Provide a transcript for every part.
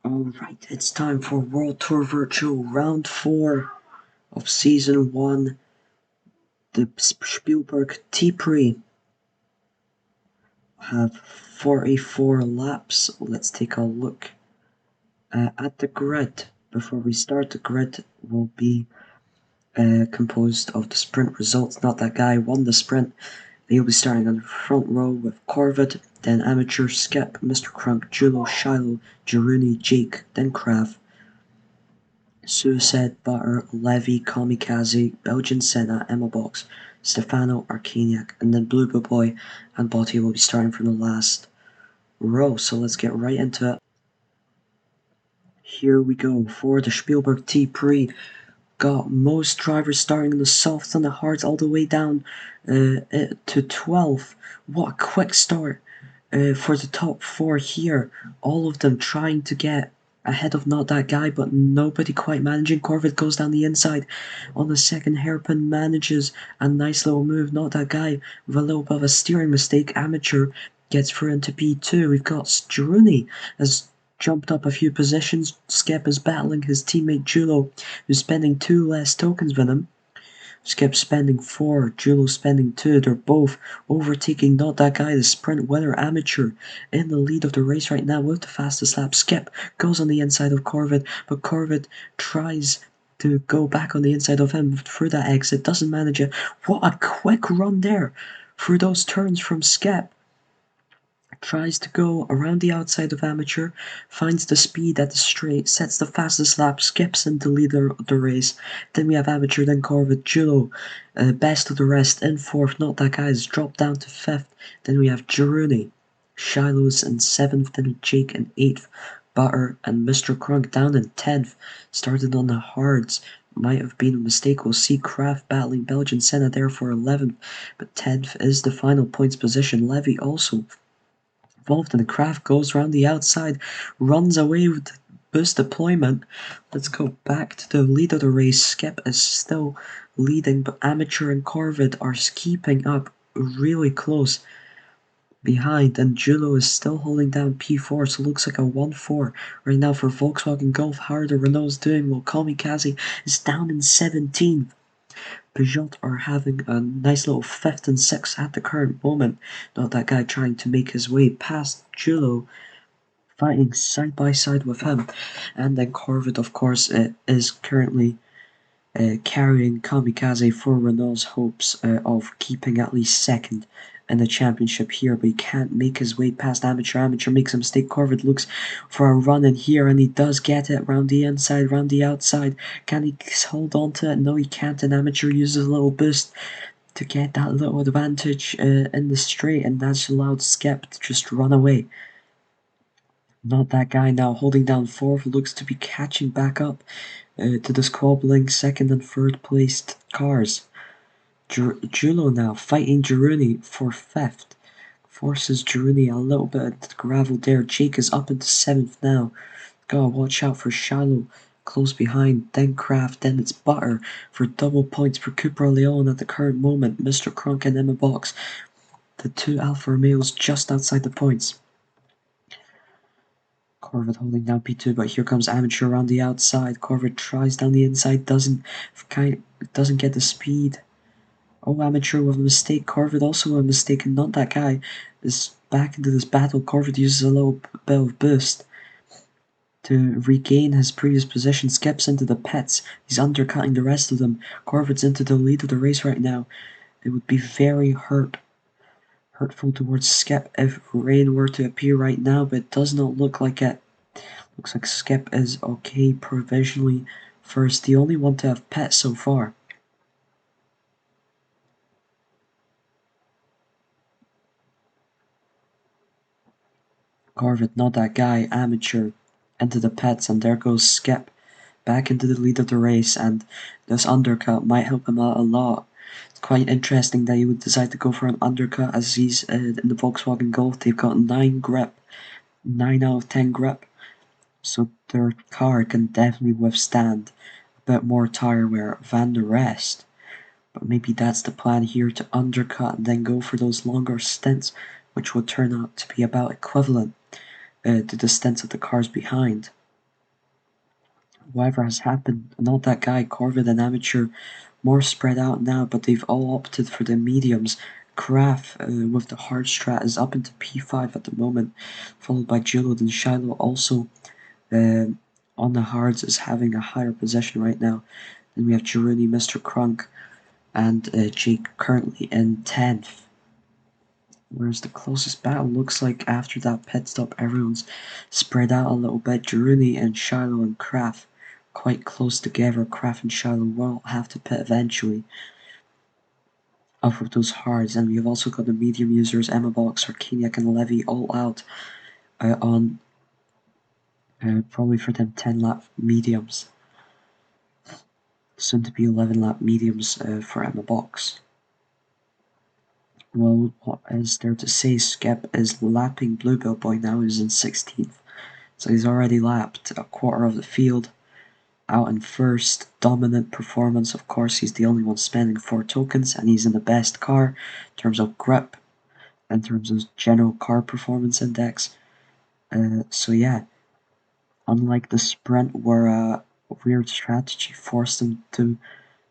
Alright, it's time for World Tour Virtual Round 4 of Season 1, the Spielberg T-Prix. Have 44 laps. Let's take a look at the grid. Before we start, the grid will be composed of the sprint results. Not that guy won the sprint. He'll be starting on the front row with Corvid, then Amateur, Skip, Mr. Crunk, Julo, Shiloh, Jaruni, Jake, then Krav, Suicide, Butter, Levy, Kamikaze, Belgian Senna, Emma Box, Stefano, Arcaniac, and then Blue Boy and Botti will be starting from the last row. So let's get right into it. Here we go for the Spielberg T-Prix. Got most drivers starting in the softs and the hards all the way down to 12. What a quick start for the top 4 here. All of them trying to get ahead of Not That Guy, but nobody quite managing. Corvid goes down the inside on the second hairpin, manages a nice little move. Not That Guy with a little bit of a steering mistake. Amateur gets through into P2. We've got Struni has jumped up a few positions. Skip is battling his teammate Julo, who's spending 2 less tokens than him. Skip spending 4, Julo spending 2. They're both overtaking Not That Guy, the sprint winner. Amateur in the lead of the race right now with the fastest lap. Skip goes on the inside of Corvid, but Corvid tries to go back on the inside of him through that exit, doesn't manage it. What a quick run there through those turns from Skip. Tries to go around the outside of Amateur, finds the speed at the straight, sets the fastest lap, skips into leader of the race. Then we have Amateur, then Corvid, Julo, best of the rest in 4th. Not That Guy has dropped down to 5th. Then we have Jaruni, Shiloh's in 7th, then Jake in 8th. Butter and Mr. Crunk down in 10th. Started on the hards. Might have been a mistake. We'll see Kraft battling Belgian Senna there for 11th, but 10th is the final points position. Levy also involved in the craft, goes around the outside, runs away with the boost deployment. Let's go back to the lead of the race. Skip is still leading, but Amateur and Corvid are keeping up really close behind, and Julo is still holding down P4, so it looks like a 1-4 right now for Volkswagen Golf. How are the Renaults doing? Well, Kamikaze is down in 17th. Peugeot are having a nice little 5th and 6th at the current moment. Not That Guy trying to make his way past Julo, fighting side by side with him. And then Corvid, of course, is currently carrying Kamikaze for Renault's hopes of keeping at least 2nd in the championship here, but he can't make his way past Amateur. Amateur makes a mistake. Corvid looks for a run in here, and he does get it round the inside, round the outside. Can he hold on to it? No, he can't, and Amateur uses a little boost to get that little advantage in the straight, and that's allowed Skep to just run away. Not That Guy now holding down 4th, looks to be catching back up to the squabbling 2nd and 3rd placed cars. Julo now fighting Jaruni for 5th. Forces Jaruni a little bit of gravel there. Jake is up into 7th now. Gotta watch out for Shiloh close behind. Then Kraft, then it's Butter for double points for Cooper Leon at the current moment. Mr. Crunk and Emma Box, the 2 Alfa Romeos just outside the points. Corvid holding down P2, but here comes Amateur around the outside. Corvid tries down the inside, doesn't get the speed. Oh, Amateur with a mistake. Corvid also a mistake, and Not That Guy is back into this battle. Corvid uses a little bit of boost to regain his previous position. Skips into the pits. He's undercutting the rest of them. Corvid's into the lead of the race right now. It would be very hurtful towards Skip if rain were to appear right now, but it does not look like it. Looks like Skip is okay provisionally first, the only one to have pit so far. Corvid, Not That Guy, Amateur into the pits, and there goes Skip back into the lead of the race, and this undercut might help him out a lot. It's quite interesting that he would decide to go for an undercut, as he's in the Volkswagen Golf. They've got 9 grip, 9 out of 10 grip, so their car can definitely withstand a bit more tire wear than the rest. But maybe that's the plan here, to undercut and then go for those longer stints, which would turn out to be about equivalent to the stints of the cars behind. whatever has happened. Not that guy, Corvid and Amateur, more spread out now, but they've all opted for the mediums. Graf with the hard strat is up into P5 at the moment, followed by Julod and Shiloh also on the hards is having a higher possession right now. Then we have Jiruni, Mr. Crunk, and Jake currently in 10th. Whereas the closest battle looks like after that pit stop, everyone's spread out a little bit. Jiruni and Shiloh and Kraft quite close together. Kraft and Shiloh will have to pit eventually off of those hards. And we've also got the medium users, Emma Box, Arcaniac, and Levy all out on probably for them 10 lap mediums. Soon to be 11 lap mediums for Emma Box. Well, what is there to say? Skep is lapping Bluebell Boy now, he's in 16th. So he's already lapped a quarter of the field. Out in first, dominant performance, of course, he's the only one spending 4 tokens, and he's in the best car in terms of grip, in terms of general car performance index. So yeah, unlike the sprint where a weird strategy forced him to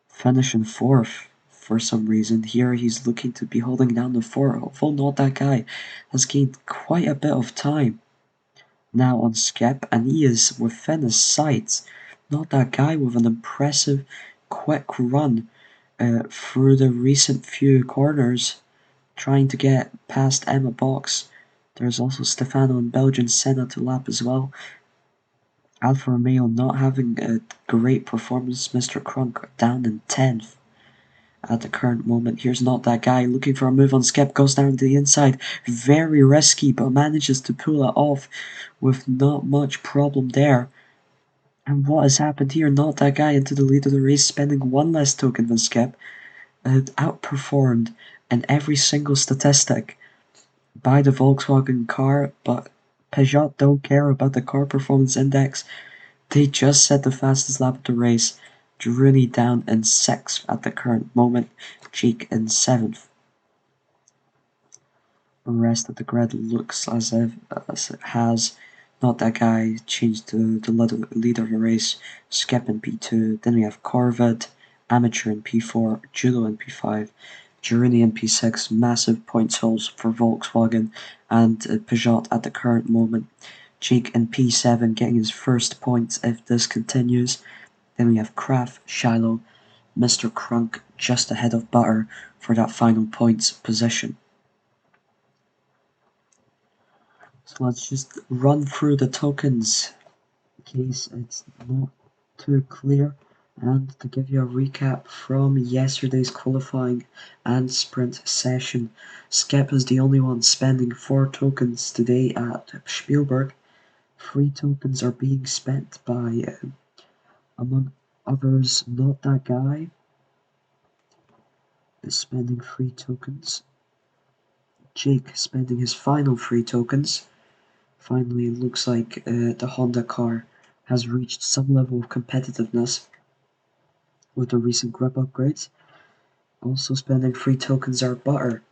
finish in 4th, for some reason, here he's looking to be holding down the fort, although not that guy has gained quite a bit of time now on Skep, and he is within his sights. Not that guy with an impressive quick run through the recent few corners, trying to get past Emma Box. There's also Stefano and Belgian Senna to lap as well. Alfa Romeo not having a great performance, Mr. Crunk down in 10th. At the current moment, here's not that guy looking for a move on Skep, goes down to the inside, very risky, but manages to pull it off with not much problem there. And what has happened here? Not that guy into the lead of the race, spending 1 less token than Skep, outperformed in every single statistic by the Volkswagen car, but Peugeot don't care about the car performance index. They just set the fastest lap of the race. Jiruni down in 6th at the current moment, Jake in 7th. The rest of the grid looks as if it has not that guy changed the leader of the race, Skep in P2, then we have Corvid, Amateur in P4, Judo in P5, Jiruni in P6, massive points hauls for Volkswagen and Peugeot at the current moment. Jake in P7 getting his first points if this continues. Then we have Kraft, Shiloh, Mr. Crunk just ahead of Butter for that final points position. So let's just run through the tokens in case it's not too clear, and to give you a recap from yesterday's qualifying and sprint session. Skep is the only one spending 4 tokens today at Spielberg. 3 tokens are being spent by among others, not that guy is spending 3 tokens. Jake spending his final 3 tokens. Finally, it looks like the Honda car has reached some level of competitiveness with the recent grip upgrades. Also spending 3 tokens are Butter,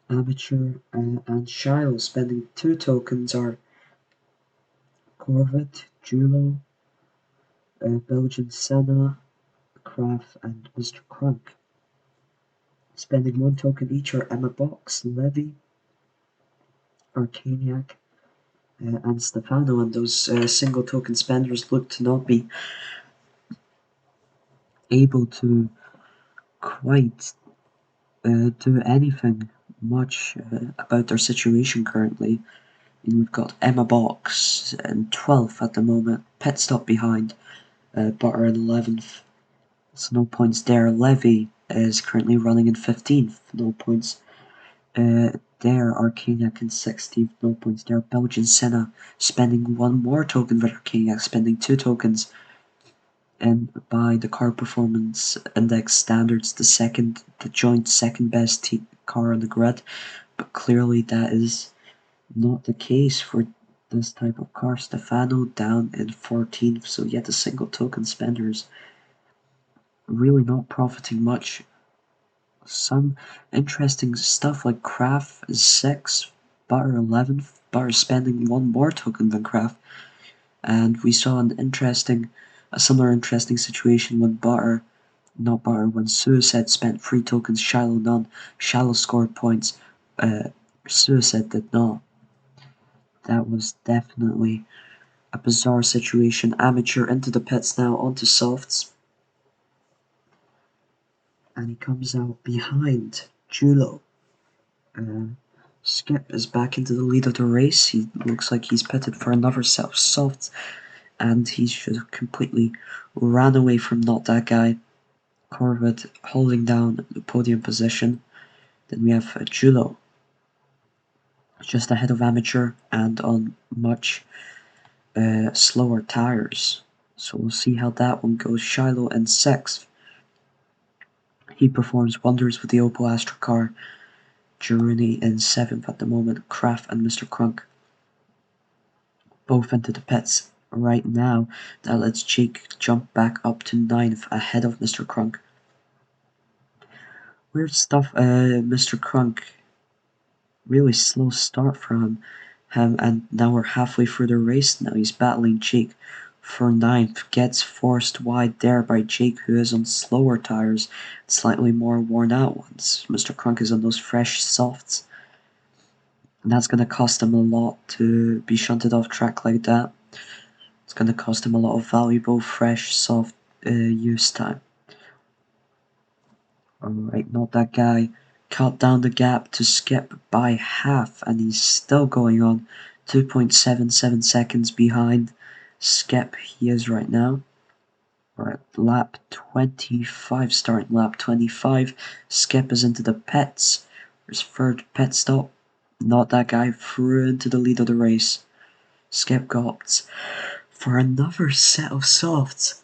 Amateur, and Shiloh. Spending 2 tokens are Corvette, Julo, Belgian Senna, Kraft, and Mr. Crunk. Spending 1 token each are Emma Box, Levy, Arcaniac, and Stefano, and those single token spenders look to not be able to quite do anything much about their situation currently. And we've got Emma Box in 12th at the moment, pit stop behind Butter in 11th, so no points there. Levy is currently running in 15th, no points there. Arcaniac in 16th, no points there. Belgian Senna spending 1 more token, but Arcaniac spending 2 tokens. And by the car performance index standards, the joint second best car on the grid, but clearly that is not the case for this type of car. Stefano down in 14th, so yet the single token spenders really not profiting much. Some interesting stuff like Kraft is 6th, Butter 11th, Butter spending 1 more token than Kraft, and we saw an interesting A similar interesting situation when when Suicide spent 3 tokens, Shiloh none. Shiloh scored points, Suicide did not. That was definitely a bizarre situation. Amateur into the pits now, onto softs. And he comes out behind Julo. Skip is back into the lead of the race. He looks like he's pitted for another set of softs, and he's just completely ran away from Not That Guy. Corvid holding down the podium position. Then we have Julo just ahead of Amateur and on much slower tires. So we'll see how that one goes. Shiloh in 6th. He performs wonders with the Opel Astra car. Girouni in 7th at the moment. Kraft and Mr. Crunk both into the pits right now. That lets Jake jump back up to 9th ahead of Mr. Crunk. Weird stuff, Mr. Crunk. Really slow start from him, and now we're halfway through the race. Now he's battling Jake for 9th. Gets forced wide there by Jake, who is on slower tires, slightly more worn out ones. Mr. Crunk is on those fresh softs. And that's going to cost him a lot to be shunted off track like that. It's going to cost him a lot of valuable, fresh, soft use time. Alright, Not That Guy cut down the gap to Skip by half, and he's still going on. 2.77 seconds behind Skip he is right now. We're at lap 25, starting lap 25. Skip is into the pits. His third pit stop. Not That Guy through into the lead of the race. Skip opts for another set of softs.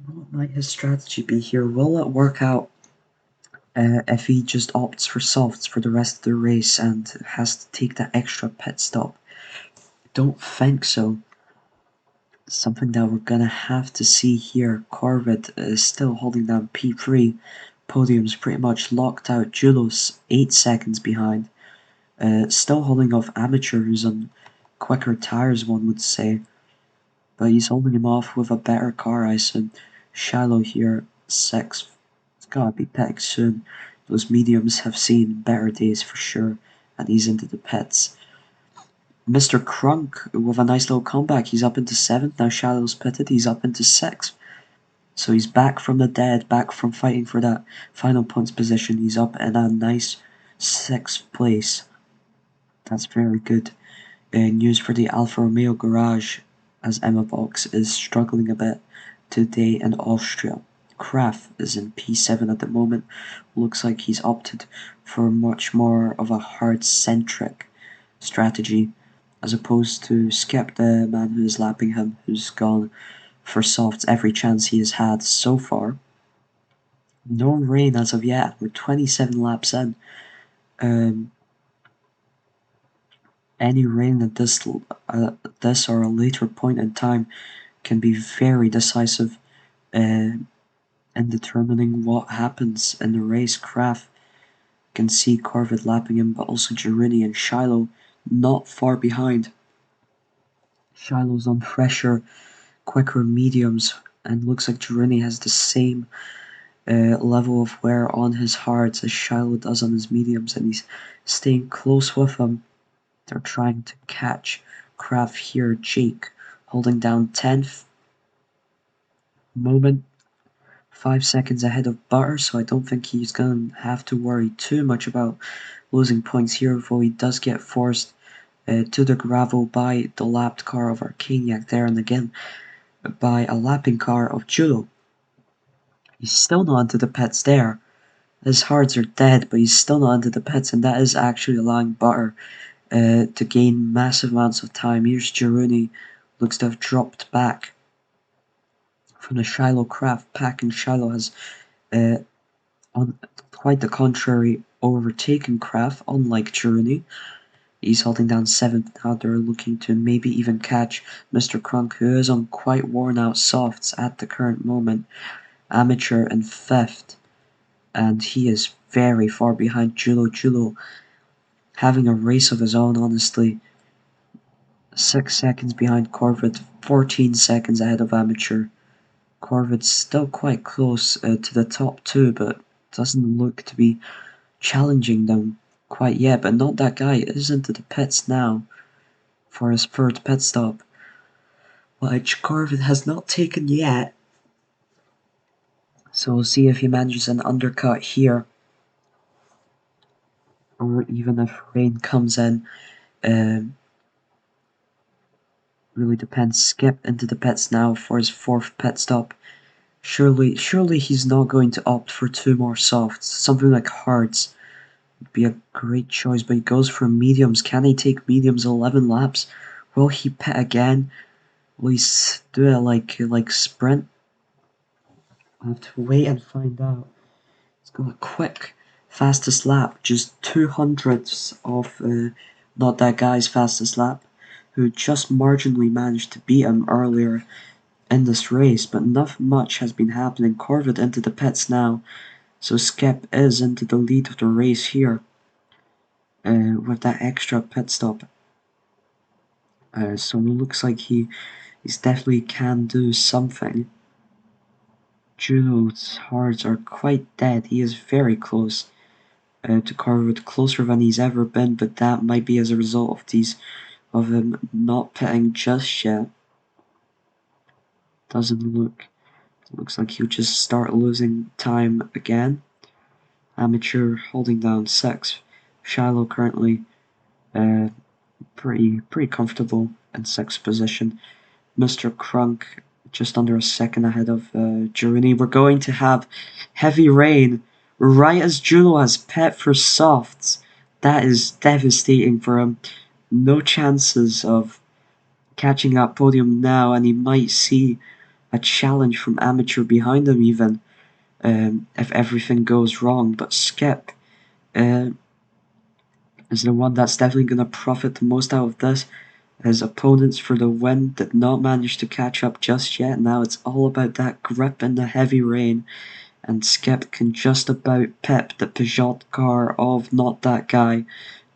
What might his strategy be here? Will it work out if he just opts for softs for the rest of the race and has to take that extra pit stop? Don't think so. Something that we're gonna have to see here. Corvid is still holding down P3. Podium's pretty much locked out. Julos 8 seconds behind. Still holding off Amateur, who's on quicker tires, one would say. But he's holding him off with a better car, I said. Shiloh here, 6th. It's gotta be pitting soon. Those mediums have seen better days for sure, and he's into the pits. Mr. Crunk with a nice little comeback. He's up into 7th. Now Shadow's pitted. He's up into 6th. So he's back from the dead, back from fighting for that final points position. He's up in a nice 6th place. That's very good news for the Alfa Romeo garage, as Emma Box is struggling a bit today in Austria. Kraft is in P7 at the moment. Looks like he's opted for much more of a hard-centric strategy, as opposed to Skip, the man who is lapping him, who's gone for softs every chance he has had so far. No rain as of yet. We're 27 laps in. Any rain at this or a later point in time can be very decisive in determining what happens in the race. Kraft can see Corvid lapping him, but also Girouni and Shiloh not far behind. Shiloh's on fresher, quicker mediums, and looks like Girouni has the same level of wear on his hards as Shiloh does on his mediums, and he's staying close with him. They're trying to catch Kraft here. Jake holding down 10th. Moment 5 seconds ahead of Butter, so I don't think he's going to have to worry too much about losing points here, though he does get forced to the gravel by the lapped car of Arcaniac there, and again by a lapping car of Judo. He's still not into the pits there. His hards are dead, but he's still not into the pits, and that is actually allowing Butter to gain massive amounts of time. Here's Girouni, looks to have dropped back from the Shiloh Kraft pack, and Shiloh has, on quite the contrary, overtaken Kraft, unlike Girouni. He's holding down 7th now. They're looking to maybe even catch Mr. Crunk, who is on quite worn out softs at the current moment. Amateur in 5th, and he is very far behind Julo. Julo having a race of his own, honestly. 6 seconds behind Corvid, 14 seconds ahead of Amateur. Corvid's still quite close to the top two, but doesn't look to be challenging them quite yet. But Not That Guy is into the pits now for his third pit stop, which Corvid has not taken yet. So we'll see if he manages an undercut here, or even if rain comes in. Really depends. Skip into the pits now for his fourth pit stop. Surely he's not going to opt for two more softs. Something like hards would be a great choice, but he goes for mediums. Can he take mediums 11 laps? Will he pit again? Will he do it like sprint? I'll have to wait and find out. He's got a quick fastest lap, just 200ths of Not That Guy's fastest lap, who just marginally managed to beat him earlier in this race, but not much has been happening. Corvid into the pits now, so Skip is into the lead of the race here with that extra pit stop. So it looks like he's definitely can do something. Juno's hards are quite dead. He is very close to Corvid, closer than he's ever been, but that might be as a result of him not pitting just yet. Doesn't look. Looks like he'll just start losing time again. Amateur holding down 6th. Shiloh currently pretty comfortable in 6th position. Mr. Crunk just under a second ahead of Girouni. We're going to have heavy rain right as Juno has pet for softs. That is devastating for him. No chances of catching that podium now, and he might see a challenge from Amateur behind him even if everything goes wrong. But Skip is the one that's definitely going to profit the most out of this. His opponents for the win did not manage to catch up just yet. Now it's all about that grip in the heavy rain, and Skip can just about pip the Peugeot car of Not That Guy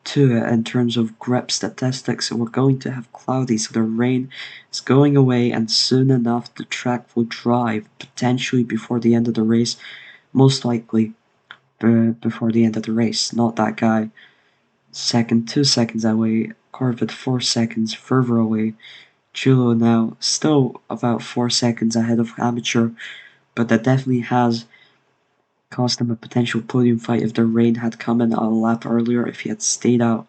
to it in terms of grip statistics. So we're going to have cloudy, so the rain is going away, and soon enough the track will dry, potentially before the end of the race, most likely before the end of the race. Not That Guy second, 2 seconds away. Corvid 4 seconds further away. Chulo now still about 4 seconds ahead of Amateur, but that definitely has cost him a potential podium fight if the rain had come in a lap earlier. If he had stayed out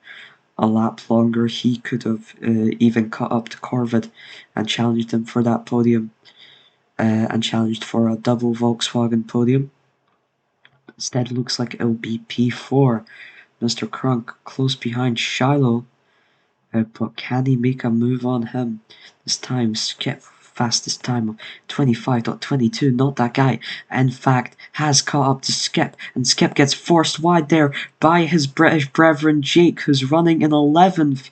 a lap longer, he could have even caught up to Corvid and challenged him for that podium, and challenged for a double Volkswagen podium. Instead, it looks like it'll be P4. Mr. Crunk close behind Shiloh, but can he make a move on him? This time, Skip fastest time of 25.22. Not That Guy, in fact, has caught up to Skip, and Skip gets forced wide there by his British brethren Jake, who's running in 11th.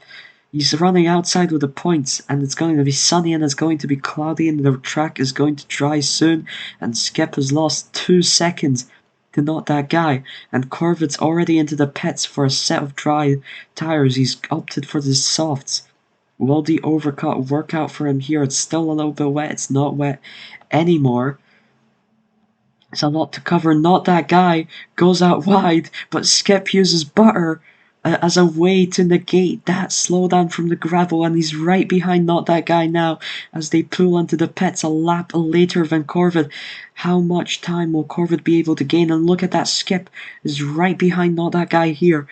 He's running outside with the points, and it's going to be sunny and it's going to be cloudy, and the track is going to dry soon, and Skip has lost 2 seconds to Not That Guy, and Corvid's already into the pits for a set of dry tires. He's opted for the softs. Will the overcut work out for him here? It's still a little bit wet. It's not wet anymore. It's a lot to cover. Not That Guy goes out wide, but Skip uses butter as a way to negate that slowdown from the gravel, and he's right behind Not That Guy now as they pull into the pits a lap later than Corvid. How much time will Corvid be able to gain? And look at that, Skip is right behind Not That Guy here.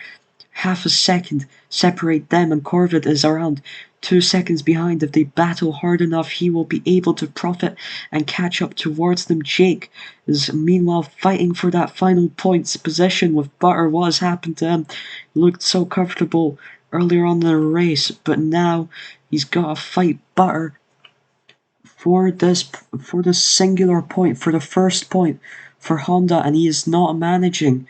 Half a second separate them, and Corvid is around 2 seconds behind. If they battle hard enough, he will be able to profit and catch up towards them. Jake is meanwhile fighting for that final points position with Butter. What has happened to him? He looked so comfortable earlier on in the race, but now he's got to fight Butter for this singular point, for the first point for Honda, and he is not managing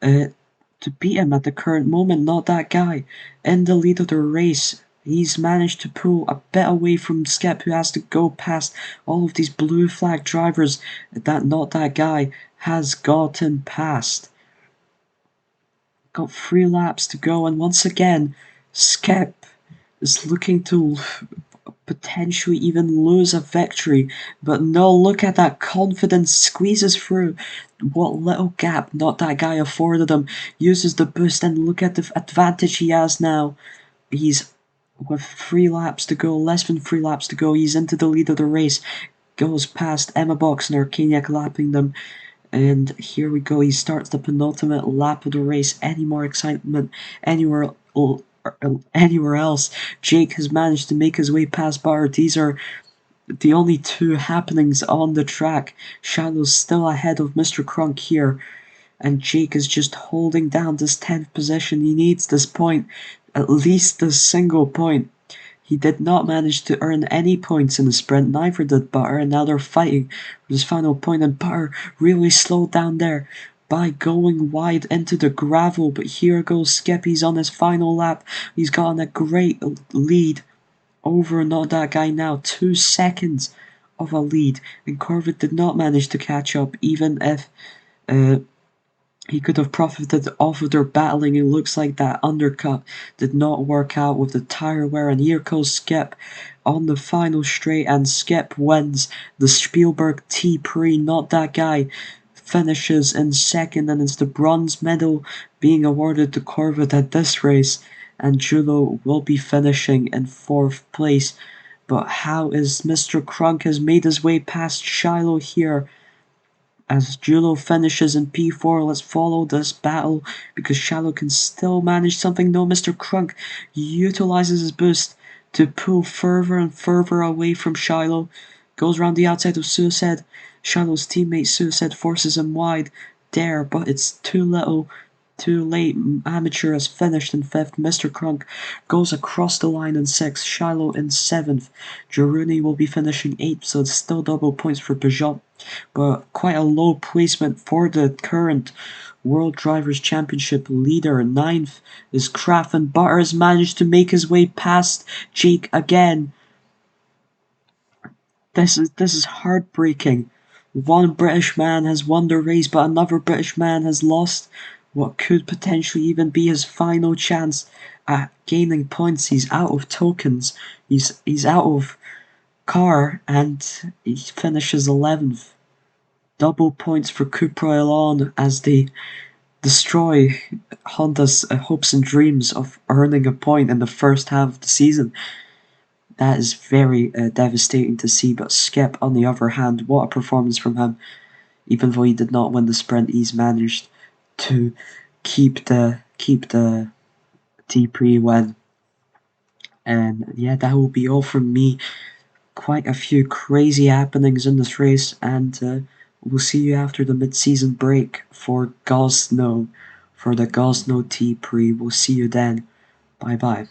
to beat him at the current moment. Not That Guy in the lead of the race. He's managed to pull a bit away from Skip, who has to go past all of these blue flag drivers that Not That Guy has gotten past. Got 3 laps to go, and once again, Skip is looking to potentially even lose a victory. But no, look at that confidence, squeezes through. What little gap not that guy afforded him. Uses the boost and look at the advantage he has now. He's with 3 laps to go, less than 3 laps to go. He's into the lead of the race. Goes past Emma Box and Arcaniac lapping them. And here we go. He starts the penultimate lap of the race. Any more excitement anywhere anywhere else? Jake has managed to make his way past Bart. These are the only 2 happenings on the track. Shadow's still ahead of Mr. Crunk here, and Jake is just holding down this 10th position. He needs this point, at least a single point. He did not manage to earn any points in the sprint, neither did Butter, and now they're fighting for this final point, and Butter really slowed down there by going wide into the gravel, but here goes Skip. He's on his final lap. He's gotten a great lead over not that guy now, 2 seconds of a lead, and Corvette did not manage to catch up, even if he could have profited off of their battling. It looks like that undercut did not work out with the tire wear, and here goes Skip on the final straight, and Skip wins the Spielberg T-Prix. Not that guy finishes in second, and it's the bronze medal being awarded to Corvette at this race, and Julo will be finishing in 4th place. But how is Mr. Crunk has made his way past Shiloh here? As Julo finishes in P4, let's follow this battle because Shiloh can still manage something. No, Mr. Crunk utilizes his boost to pull further and further away from Shiloh. Goes around the outside of Suicide. Shiloh's teammate Suicide forces him wide there, but it's too little. Too late. Amateur has finished in 5th. Mr. Crunk goes across the line in 6th. Shiloh in 7th. Jaruni will be finishing 8th, so it's still double points for Peugeot. But quite a low placement for the current World Drivers' Championship leader. 9th is Kraft, and Butter has managed to make his way past Jake again. This is heartbreaking. One British man has won the race, but another British man has lost what could potentially even be his final chance at gaining points. He's out of tokens. He's out of car, and he finishes 11th. Double points for Cupra Elon as they destroy Honda's hopes and dreams of earning a point in the first half of the season. That is very devastating to see, but Skip, on the other hand, what a performance from him. Even though he did not win the sprint, he's managed to keep the T-Prix win. And yeah, that will be all from me. Quite a few crazy happenings in this race, and we'll see you after the mid-season break for Gosno, for the Gosno T-Prix. We'll see you then. Bye bye.